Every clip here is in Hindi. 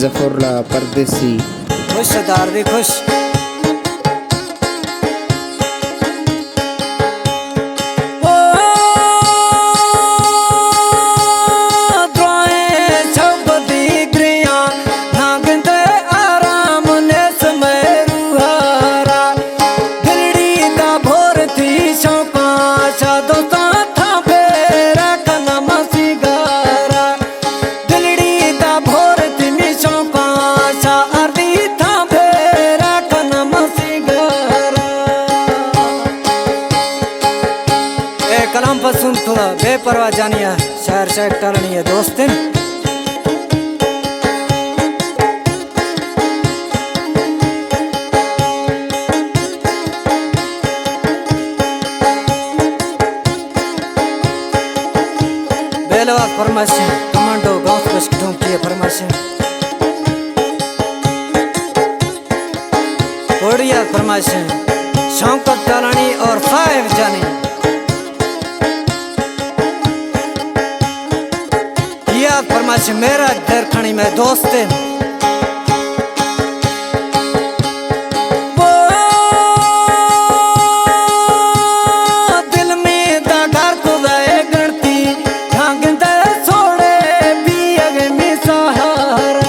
जफरुल्लाह परदेसी। खुश दारदी खुश। कलाम पर सुन थोड़ा बेपरवाह जानिया शायर शायर टालनी है दोस्तिन। बेलवास फरमाइशें कमांडो गांव बस ढूंढती है फरमाइशें। बढ़िया फरमाइशें शौकत टालनी और साहिब जानी। फरमाइश मेरा दर खणी में दोस्ते दिल में दागार को गए गणती भागंदा छोड़े भी अगे में सहारा।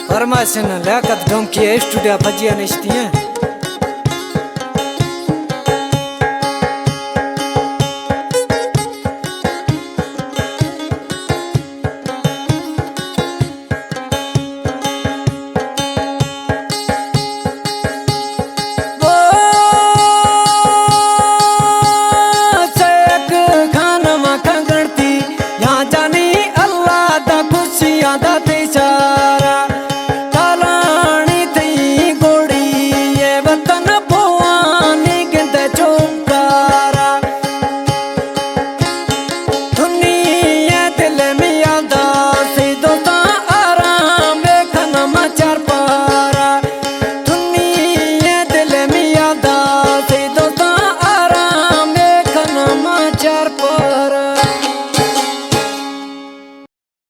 फरमाइशन लियाकत ढोंकी स्टूडियो भजिया निश्ती हैं। यहाँ जानी अल्लाह दा खुशियां दा